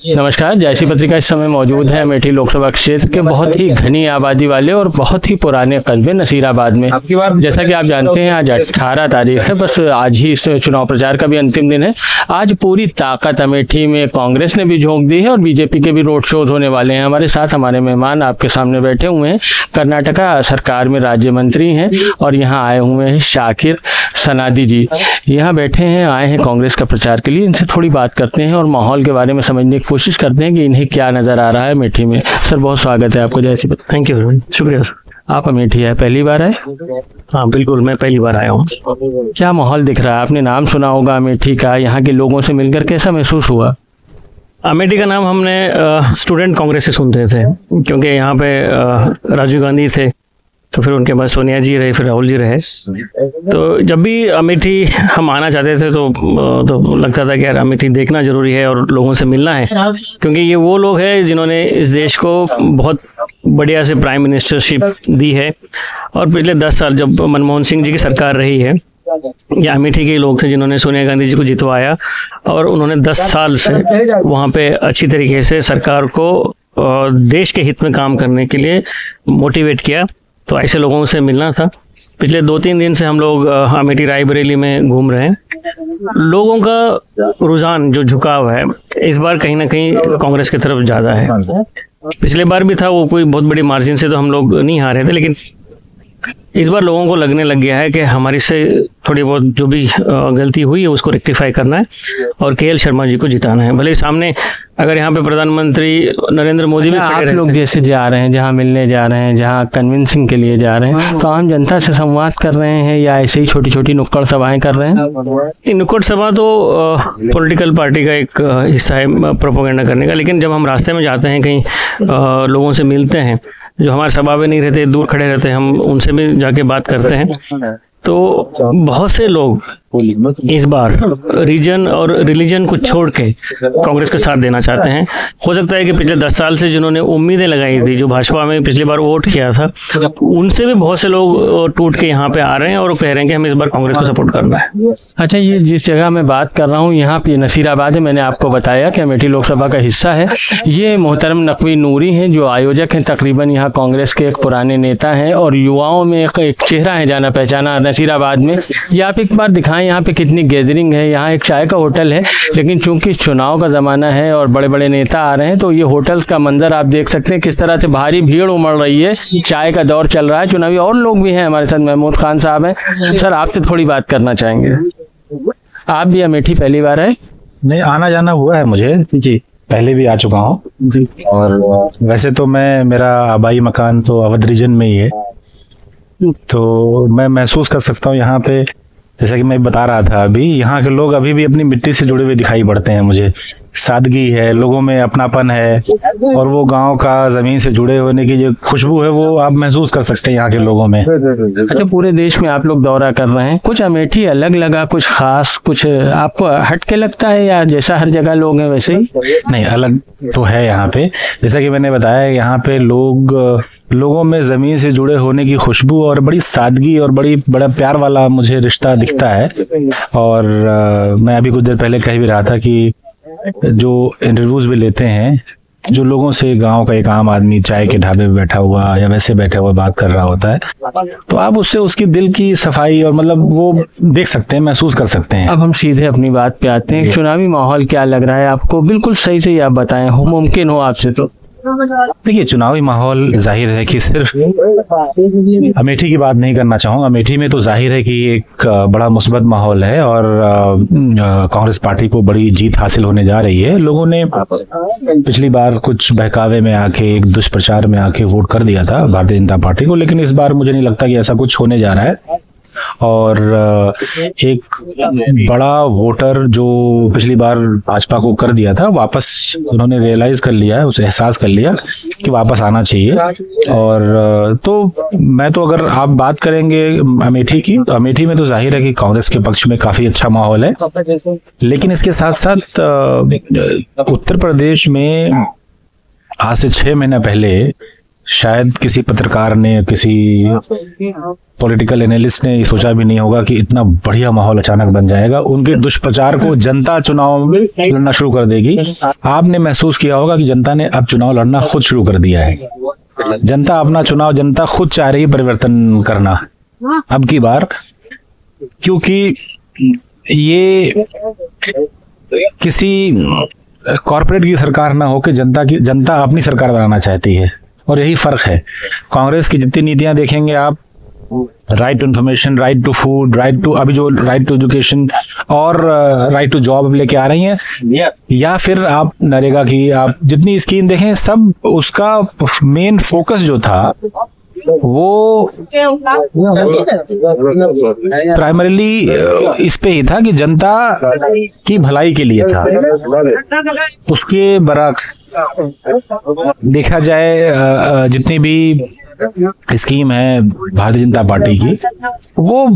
नमस्कार। जैसी पत्रिका इस समय मौजूद है अमेठी लोकसभा क्षेत्र के बहुत ही घनी आबादी वाले और बहुत ही पुराने कस्बे नसीराबाद में। जैसा कि आप जानते हैं आज 18 तारीख है, बस आज ही इस चुनाव प्रचार का भी अंतिम दिन है। आज पूरी ताकत अमेठी में कांग्रेस ने भी झोंक दी है और बीजेपी के भी रोड शोज होने वाले हैं। हमारे साथ हमारे मेहमान आपके सामने बैठे हुए हैं, कर्नाटका सरकार में राज्य मंत्री हैं और यहाँ आए हुए हैं शाकिर सनादी जी। यहाँ बैठे हैं, आए हैं कांग्रेस का प्रचार के लिए। इनसे थोड़ी बात करते हैं और माहौल के बारे में समझने की कोशिश करते हैं कि इन्हें क्या नज़र आ रहा है अमेठी में। सर बहुत स्वागत है आपको। जैसी थैंक यू, शुक्रिया सर। आप अमेठी है, पहली बार आए? हाँ बिल्कुल, मैं पहली बार आया हूँ। क्या माहौल दिख रहा है? आपने नाम सुना होगा अमेठी का, यहाँ के लोगों से मिलकर कैसा महसूस हुआ? अमेठी का नाम हमने स्टूडेंट कांग्रेस से सुनते थे, क्योंकि यहाँ पे राजीव गांधी थे, तो फिर उनके बाद सोनिया जी रहे, फिर राहुल जी रहे। तो जब भी अमेठी हम आना चाहते थे तो लगता था कि यार अमेठी देखना ज़रूरी है और लोगों से मिलना है, क्योंकि ये वो लोग हैं जिन्होंने इस देश को बहुत बढ़िया से प्राइम मिनिस्टरशिप दी है। और पिछले 10 साल जब मनमोहन सिंह जी की सरकार रही है, ये अमेठी के लोग थे जिन्होंने सोनिया गांधी जी को जितवाया और उन्होंने 10 साल से वहाँ पे अच्छी तरीके से सरकार को देश के हित में काम करने के लिए मोटिवेट किया। तो ऐसे लोगों से मिलना था। पिछले 2-3 दिन से हम लोग अमेठी रायबरेली में घूम रहे हैं। लोगों का रुझान जो झुकाव है इस बार कहीं ना कहीं कांग्रेस की तरफ ज़्यादा है। पिछले बार भी था, वो कोई बहुत बड़ी मार्जिन से तो हम लोग नहीं हारे थे, लेकिन इस बार लोगों को लगने लग गया है कि हमारी से थोड़ी बहुत जो भी गलती हुई है उसको रेक्टिफाई करना है और KL शर्मा जी को जिताना है। भले सामने अगर यहाँ पे प्रधानमंत्री नरेंद्र मोदी भी आप लोग जैसे जा रहे हैं, जहाँ मिलने जा रहे हैं, जहाँ कन्विंसिंग के लिए जा रहे हैं, तो आम जनता से संवाद कर रहे हैं या ऐसे ही छोटी छोटी नुक्कड़ सभाएं कर रहे हैं? नुक्कड़ सभा तो पॉलिटिकल पार्टी का एक हिस्सा है प्रोपेगेंडा करने का, लेकिन जब हम रास्ते में जाते हैं, कहीं लोगों से मिलते हैं जो हमारे सभा में नहीं रहते, दूर खड़े रहते हैं, हम उनसे भी जाके बात करते हैं। तो बहुत से लोग इस बार रीजन और रिलीजन को छोड़ के कांग्रेस के साथ देना चाहते हैं। हो सकता है कि पिछले 10 साल से जिन्होंने उम्मीदें लगाई थी, जो भाजपा में पिछली बार वोट किया था, उनसे भी बहुत से लोग टूट के यहाँ पे आ रहे हैं और कह रहे हैं कि हमें इस बार कांग्रेस को सपोर्ट करना है। अच्छा, ये जिस जगह मैं बात कर रहा हूँ यहाँ पे नसीराबाद है। मैंने आपको बताया कि अमेठी लोकसभा का हिस्सा है। ये मोहतरम नकवी नूरी हैं जो आयोजक हैं, तकरीबन यहाँ कांग्रेस के एक पुराने नेता हैं और युवाओं में एक चेहरा है जाना पहचाना नसीराबाद में। ये आप एक बार दिखाएं यहाँ पे कितनी गैदरिंग है। यहाँ एक चाय का होटल है, लेकिन चूंकि चुनाव का ज़माना है और बड़े बड़े नेता आ रहे हैं, तो ये होटल का मंजर आप देख सकते हैं किस तरह से भारी भीड़ उमड़ रही है। चाय का दौर चल रहा है, चुनावी और लोग भी हैं हमारे साथ। महमूद खान साहब हैं। सर आपसे थोड़ी बात करना चाहेंगे। आप भी अमेठी पहली बार आए? नहीं, आना जाना हुआ है मुझे जी, पहले भी आ चुका हूँ जी। और वैसे तो मेरा आबाई मकान तो अवध रीजन में ही है, तो मैं महसूस कर सकता हूँ यहाँ पे, जैसा कि मैं बता रहा था अभी, यहाँ के लोग अभी भी अपनी मिट्टी से जुड़े हुए दिखाई पड़ते हैं मुझे। सादगी है, लोगों में अपनापन है और वो गांव का जमीन से जुड़े होने की जो खुशबू है वो आप महसूस कर सकते हैं यहाँ के लोगों में। अच्छा, पूरे देश में आप लोग दौरा कर रहे हैं, कुछ अमेठी अलग लगा, कुछ खास, कुछ आपको हट के लगता है या जैसा हर जगह लोग हैं वैसे ही? नहीं, अलग तो है यहाँ पे। जैसा कि मैंने बताया, यहाँ पे लोगों में जमीन से जुड़े होने की खुशबू और बड़ी सादगी और बड़ा प्यार वाला मुझे रिश्ता दिखता है। और मैं अभी कुछ देर पहले कह भी रहा था कि जो इंटरव्यूज भी लेते हैं, जो लोगों से गांव का एक आम आदमी चाय के ढाबे पे बैठा हुआ या वैसे बैठा हुआ बात कर रहा होता है, तो आप उससे उसकी दिल की सफाई और मतलब वो देख सकते हैं, महसूस कर सकते हैं। अब हम सीधे अपनी बात पे आते हैं। चुनावी माहौल क्या लग रहा है आपको? बिल्कुल सही से आप बताएं, हो मुमकिन हो आपसे तो। देखिए, चुनावी माहौल जाहिर है कि सिर्फ अमेठी की बात नहीं करना चाहूँगा। अमेठी में तो जाहिर है कि एक बड़ा मुस्बत माहौल है और कांग्रेस पार्टी को बड़ी जीत हासिल होने जा रही है। लोगों ने पिछली बार कुछ बहकावे में आके, एक दुष्प्रचार में आके वोट कर दिया था भारतीय जनता पार्टी को, लेकिन इस बार मुझे नहीं लगता कि ऐसा कुछ होने जा रहा है। और एक बड़ा वोटर जो पिछली बार भाजपा को कर दिया था, वापस उन्होंने रियलाइज कर लिया है, उसे एहसास कर लिया कि वापस आना चाहिए। और तो मैं तो, अगर आप बात करेंगे अमेठी की, तो अमेठी में तो जाहिर है कि कांग्रेस के पक्ष में काफी अच्छा माहौल है। लेकिन इसके साथ साथ उत्तर प्रदेश में आज से 6 महीना पहले शायद किसी पत्रकार ने, किसी पॉलिटिकल एनालिस्ट ने ये सोचा भी नहीं होगा कि इतना बढ़िया माहौल अचानक बन जाएगा। उनके दुष्प्रचार को जनता चुनाव में लड़ना शुरू कर देगी। आपने महसूस किया होगा कि जनता ने अब चुनाव लड़ना खुद शुरू कर दिया है। जनता अपना चुनाव, जनता खुद चाह रही है परिवर्तन करना अब की बार, क्योंकि ये किसी कॉर्पोरेट की सरकार ना होकर जनता अपनी सरकार बनाना चाहती है। और यही फर्क है। कांग्रेस की जितनी नीतियां देखेंगे आप, right to information, right to food, right to, अभी जो राइट टू एजुकेशन और राइट टू जॉब लेके आ रही हैं, या फिर आप नरेगा की आप जितनी स्कीम देखें, सब उसका मेन फोकस जो था वो प्राइमरीली इस पे ही था कि जनता की भलाई के लिए था। उसके बरक्स देखा जाए जितनी भी स्कीम है भारतीय जनता पार्टी की, वो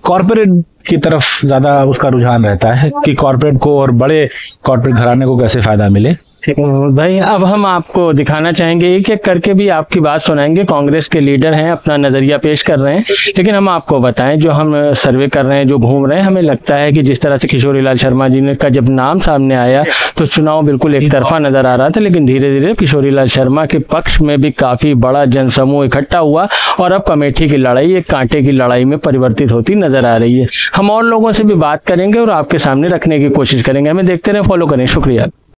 कॉर्पोरेट की तरफ ज्यादा उसका रुझान रहता है कि कॉर्पोरेट को और बड़े कॉर्पोरेट घराने को कैसे फायदा मिले। ठीक है भाई, अब हम आपको दिखाना चाहेंगे, एक एक करके भी आपकी बात सुनाएंगे। कांग्रेस के लीडर हैं, अपना नजरिया पेश कर रहे हैं, लेकिन हम आपको बताएं, जो हम सर्वे कर रहे हैं, जो घूम रहे हैं, हमें लगता है कि जिस तरह से किशोरी लाल शर्मा जी ने का जब नाम सामने आया तो चुनाव बिल्कुल एक तरफा नजर आ रहा था, लेकिन धीरे धीरे किशोरी लाल शर्मा के पक्ष में भी काफी बड़ा जनसमूह इकट्ठा हुआ और अब अमेठी की लड़ाई एक कांटे की लड़ाई में परिवर्तित होती नजर आ रही है। हम और लोगों से भी बात करेंगे और आपके सामने रखने की कोशिश करेंगे। हमें देखते रहें, फॉलो करें। शुक्रिया।